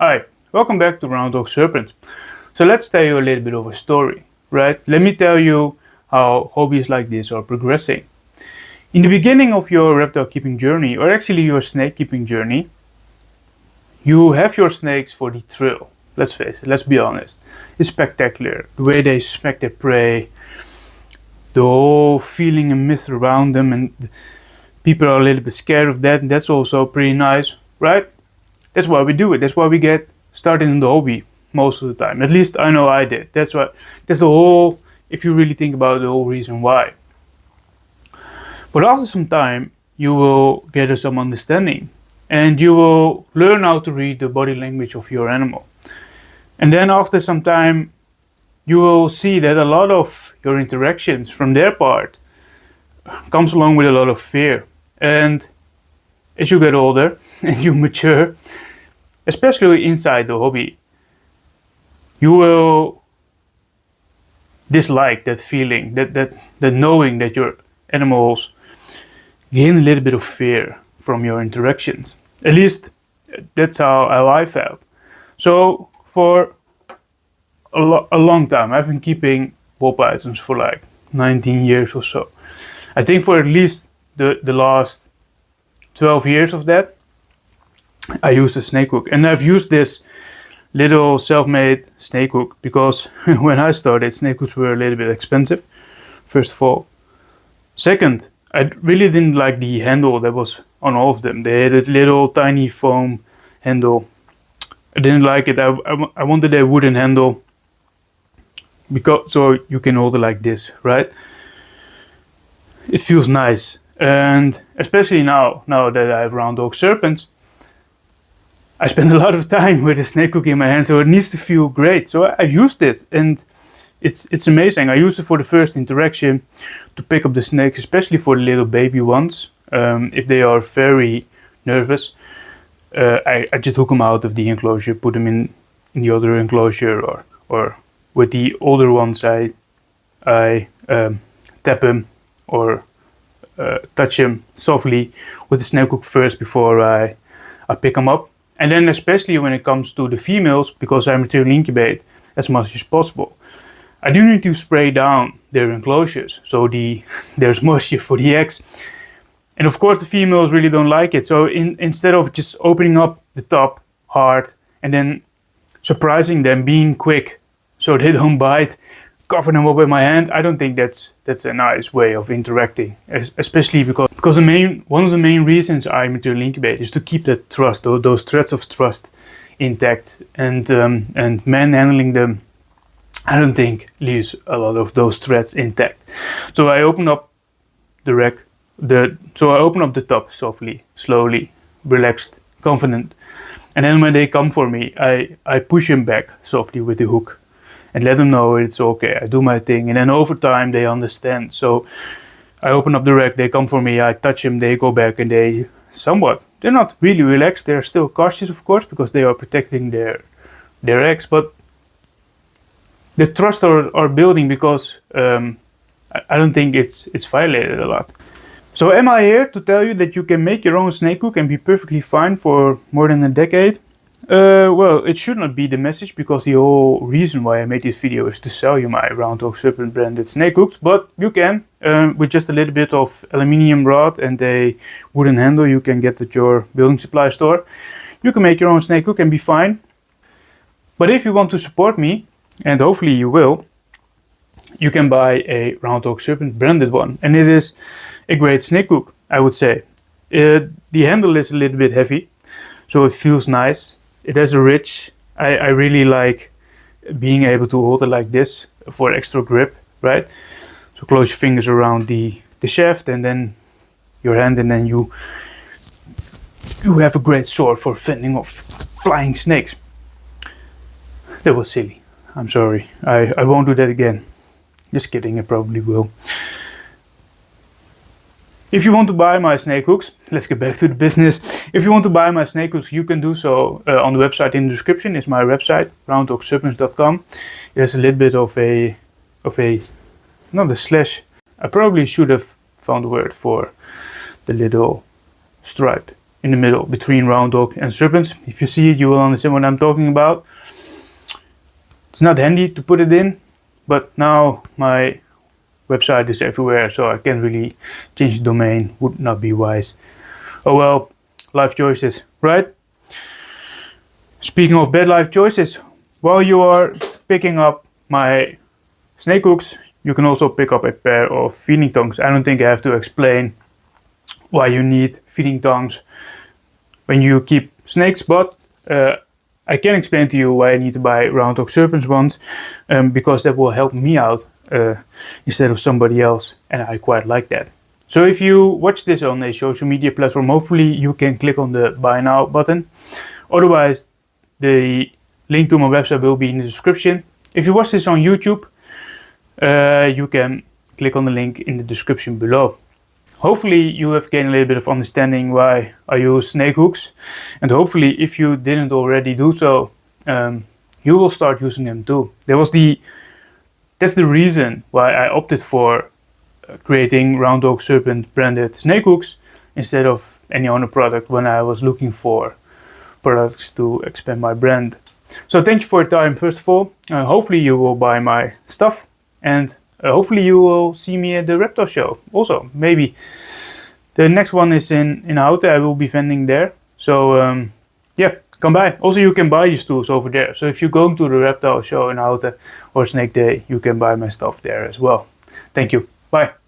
Hi, welcome back to Round Dog Serpent. So let's tell you a little bit of a story, right? Let me tell you how hobbies like this are progressing. In the beginning of your reptile keeping journey, or actually your snake keeping journey, you have your snakes for the thrill. Let's face it, let's be honest. It's spectacular. The way they smack their prey, the whole feeling and myth around them, and people are a little bit scared of that, and that's also pretty nice, right? That's why we do it. That's why we get started in the hobby most of the time. At least I know I did. That's the whole, if you really think about the whole reason why. But after some time, you will gather some understanding and you will learn how to read the body language of your animal. And then after some time, you will see that a lot of your interactions from their part comes along with a lot of fear. And as you get older and you mature, especially inside the hobby, you will dislike that feeling, that knowing that your animals gain a little bit of fear from your interactions. At least that's how I felt. So for a long time, I've been keeping ball pythons for like 19 years or so. I think for at least the last 12 years of that, I used a snake hook. And I've used this little self-made snake hook because when I started, snake hooks were a little bit expensive, first of all. Second, I really didn't like the handle that was on all of them. They had a little tiny foam handle. I didn't like it. I wanted a wooden handle because so you can hold it like this, right? It feels nice. And especially now that I have Round Dog Serpents, I spend a lot of time with a snake hook in my hand, so it needs to feel great. So I use this, and it's amazing. I use it for the first interaction to pick up the snakes, especially for the little baby ones. If they are very nervous, I just hook them out of the enclosure, put them in the other enclosure, or with the older ones, I tap them or touch them softly with the snake hook first before I pick them up. And then especially when it comes to the females, because I material incubate as much as possible, I do need to spray down their enclosures so there's moisture for the eggs. And of course the females really don't like it. So instead of just opening up the top hard and then surprising them, being quick so they don't bite, cover them up with my hand, I don't think that's a nice way of interacting, especially because one of the main reasons I material incubate is to keep that trust, those threads of trust intact, and manhandling them, I don't think leaves a lot of those threads intact. So I open up the rack, so I open up the top softly, slowly, relaxed, confident, and then when they come for me, I push them back softly with the hook and let them know it's okay, I do my thing. And then over time they understand. So I open up the rack, they come for me, I touch them, they go back, and they're not really relaxed. They're still cautious, of course, because they are protecting their eggs, but the trust are building because I don't think it's violated a lot. So am I here to tell you that you can make your own snake hook and be perfectly fine for more than a decade? Well, it should not be the message, because the whole reason why I made this video is to sell you my Round Dog Serpent branded snake hooks. But you can, with just a little bit of aluminium rod and a wooden handle you can get at your building supply store, you can make your own snake hook and be fine. But if you want to support me, and hopefully you will, you can buy a Round Dog Serpent branded one. And it is a great snake hook, I would say. The handle is a little bit heavy, so it feels nice. It has a ridge. I really like being able to hold it like this for extra grip, right? So close your fingers around the shaft and then your hand, and then you have a great sword for fending off flying snakes. That was silly. I'm sorry. I won't do that again. Just kidding, I probably will. If you want to buy my snake hooks, let's get back to the business. If you want to buy my snake hooks, you can do so on the website in the description. It's my website, rounddogserpents.com. There's a little bit of a, not a slash. I probably should have found a word for the little stripe in the middle between round dog and serpents. If you see it, you will understand what I'm talking about. It's not handy to put it in, but now my website is everywhere, so I can't really change the domain. Would not be wise. Oh well, life choices, right? Speaking of bad life choices, while you are picking up my snake hooks, you can also pick up a pair of feeding tongs. I don't think I have to explain why you need feeding tongs when you keep snakes, but I can explain to you why I need to buy round dog serpents ones, because that will help me out instead of somebody else, and I quite like that. So if you watch this on a social media platform, hopefully you can click on the buy now button. Otherwise, the link to my website will be in the description. If you watch this on YouTube, you can click on the link in the description below. Hopefully you have gained a little bit of understanding why I use snake hooks, and hopefully if you didn't already do so, you will start using them too. That's the reason why I opted for creating round dog serpent branded snake hooks instead of any other product when I was looking for products to expand my brand. So thank you for your time first of all. Hopefully you will buy my stuff, and hopefully you will see me at the Reptile Show also. Maybe the next one is in Houten. I will be vending there. So yeah, come by. Also you can buy these tools over there. So if you're going to the Reptile Show in Houten or Snake Day, you can buy my stuff there as well. Thank you. Bye.